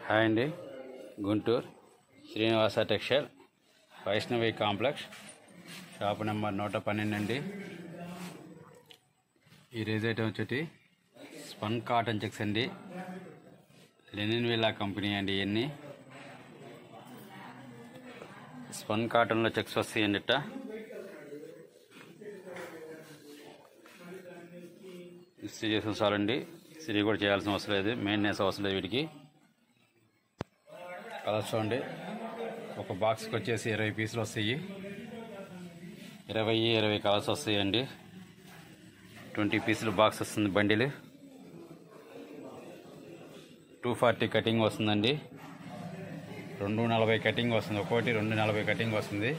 Hi అండి, Guntur Srinivasa textile Vaishnavi complex shop number 112 అండి. ఈ రేజ్ ఐటమ్ వచ్చేటి స్పన్ కాటన్ చెక్స్ అండి. లెనిన్ విల్లా కంపెనీ అండి. ఇవన్నీ స్పన్ కాటన్లో చెక్స్ వస్తాయండి. ఇట్ట ఇస్త్రీ చేసిన చాలండి. ఇస్త్రీ కూడా చేయాల్సిన అవసరం లేదు, మెయింటెనెన్స్ అవసరం లేదు. వీటికి కలర్స్ చూడండి. ఒక బాక్స్కి వచ్చేసి 20 పీసులు వస్తాయి. 20 కలర్స్ వస్తాయండి. 20 పీసులు బాక్స్ వస్తుంది. బండిలు 240 కటింగ్ వస్తుందండి. 240 కటింగ్ వస్తుంది. ఒక్కోటి 240 కటింగ్ వస్తుంది.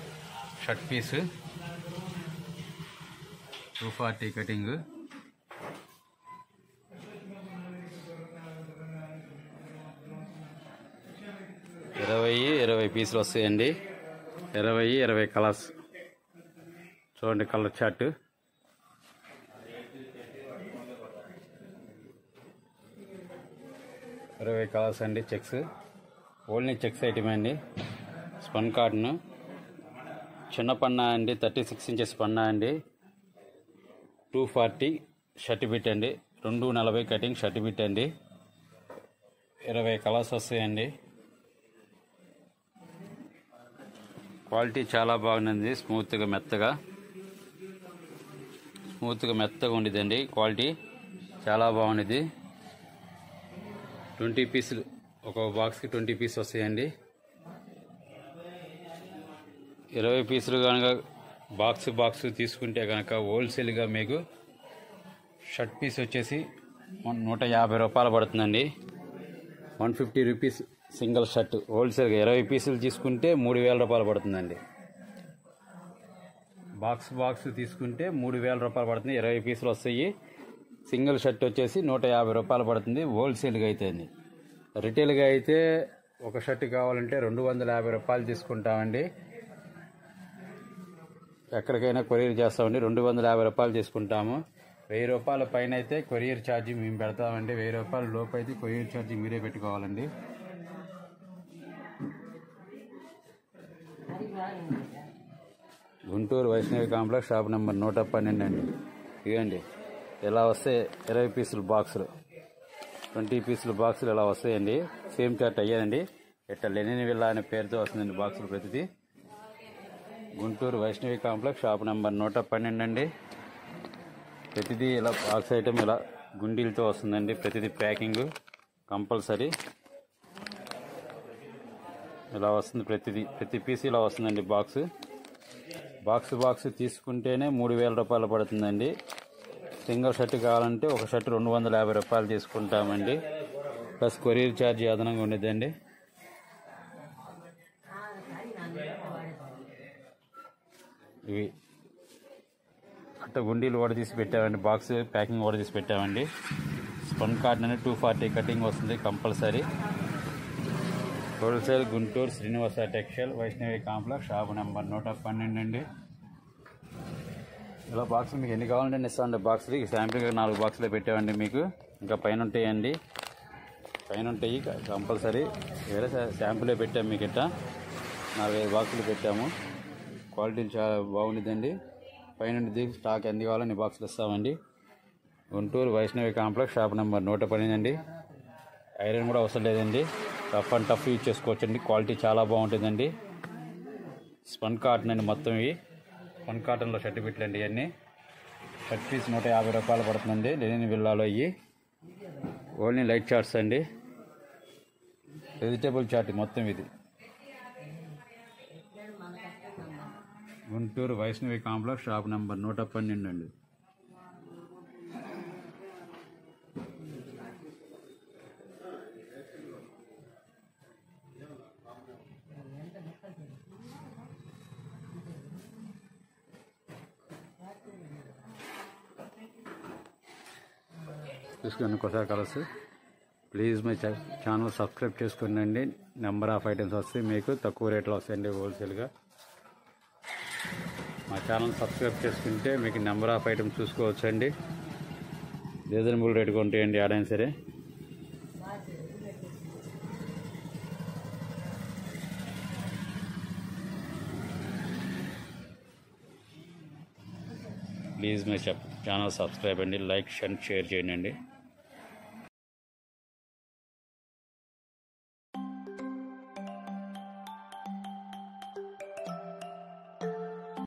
షర్ట్ పీసు 240 కటింగ్. ఇరవై పీసులు వస్తాయండి. 20 కలర్స్ చూడండి. కలర్ చార్ట్ కలర్స్ అండి. చెక్స్ ఓన్లీ చెక్స్ ఐటమ్ అండి. స్పన్ కాటన్ చిన్న పన్నా అండి. 36 ఇంచెస్ పన్నా అండి. 240 షర్ట్ బిట్ అండి. 240 కటింగ్ షర్ట్ బిట్ అండి. 20 కలర్స్ వస్తాయండి. క్వాలిటీ చాలా బాగుంది. స్మూత్గా మెత్తగా ఉండేదండి. క్వాలిటీ చాలా బాగుంది. 20 పీసులు ఒక బాక్స్కి 20 పీస్ వస్తాయండి. 20 పీసులు కనుక బాక్స్ తీసుకుంటే కనుక హోల్సేల్గా మీకు షర్ట్ పీస్ వచ్చేసి 150 రూపాయలు పడుతుందండి. 150 రూపీస్ సింగిల్ షర్ట్. హోల్సేల్గా 20 పీసులు తీసుకుంటే 3000 రూపాయలు పడుతుందండి. బాక్స్ తీసుకుంటే 3000 రూపాయలు పడుతుంది. 20 పీసులు వస్తాయి. సింగిల్ షర్ట్ వచ్చేసి 150 రూపాయలు పడుతుంది. హోల్సేల్గా అయితే అండి. రిటైల్గా అయితే ఒక షర్ట్ కావాలంటే 250 రూపాయలు తీసుకుంటామండి. ఎక్కడికైనా కొరియర్ చేస్తామండి. 250 రూపాయలు తీసుకుంటాము. 1000 రూపాయల పైన అయితే కొరియర్ ఛార్జీ మేము పెడతామండి. 1000 రూపాయల లోపు అయితే కొరియర్ ఛార్జీ మీరే పెట్టుకోవాలండి. Guntur Vaishnavi complex shop number 112 అండి. ఇవ్వండి ఇలా వస్తే 20 పీసులు బాక్సులు, 20 పీసులు బాక్సులు ఇలా వస్తాయండి. సేమ్ చార్ట్ అయ్యాదండి. ఇట్లా లెనిన్ విల్లా అనే పేరుతో వస్తుందండి బాక్సులు ప్రతిదీ. Guntur Vaishnavi complex shop number 112 అండి. ప్రతిదీ ఇలా బాక్స్ ఐటమ్ ఇలా గుండీలతో వస్తుందండి. ప్రతిదీ ప్యాకింగ్ కంపల్సరీ ఇలా వస్తుంది. ప్రతి పీస్ ఇలా వస్తుందండి. బాక్స్ తీసుకుంటేనే 3000 రూపాయలు పడుతుందండి. సింగిల్ షర్ట్ కావాలంటే ఒక షర్ట్ 250 రూపాయలు తీసుకుంటామండి. ప్లస్ కొరియర్ ఛార్జీ అదనంగా ఉండేదండి. ఇవి అట్ట గుండీలు కూడా తీసి పెట్టామండి. బాక్స్ ప్యాకింగ్ కూడా తీసి పెట్టామండి. స్పన్ కాటన్ అనేది 240 కటింగ్ వస్తుంది compulsory. Wholesale Guntur Srinivasa textile Vaishnavi complex shop number 112 అండి. ఇలా బాక్సులు మీకు ఎన్ని కావాలంటే ఇస్తామండి. బాక్సులు శాంపిల్గా 4 బాక్సులు పెట్టామండి. మీకు ఇంకా పైన ఉంటాయండి. కంపల్సరీ వేరే శాంపులే పెట్టాము. మీకు ఇట్లా 4-5 బాక్సులు పెట్టాము. క్వాలిటీ చాలా బాగుంటుందండి. పైన స్టాక్ ఎన్ని కావాలని బాక్సులు ఇస్తామండి. Guntur Vaishnavi complex shop number 112 అండి. ఐరన్ కూడా అవసరం లేదండి. టఫ్ అండ్ టఫ్ యూజ్ చేసుకోవచ్చండి. క్వాలిటీ చాలా బాగుంటుందండి. స్పన్ కాటన్ అండి. మొత్తం ఇవి స్పన్ కాటన్లో షర్ట్ బిట్లు అండి. ఇవన్నీ షర్ట్ పీస్ 150 రూపాయలు పడుతుందండి. లెనిన్ విల్లాలో ఇవి ఓన్లీ లైట్ చార్ట్స్ అండి. వెజిటేబుల్ చార్ట్ మొత్తం ఇది. Guntur Vaishnavi complex shop number 112 అండి. చూసుకోండి కొత్త colours. Please my channel subscribe చేసుకోండి. నెంబర్ ఆఫ్ ఐటమ్స్ వస్తాయి. మీకు తక్కువ రేట్లో వస్తాయండి హోల్సేల్గా. మా ఛానల్ సబ్స్క్రైబ్ చేసుకుంటే మీకు నెంబర్ ఆఫ్ ఐటమ్స్ చూసుకోవచ్చండి. రీజనబుల్ రేట్గా ఉంటాయండి. ఆడైనా సరే ప్లీజ్ మీ ఛానల్ సబ్స్క్రైబ్ అండి, లైక్ అండ్ షేర్ చేయండి.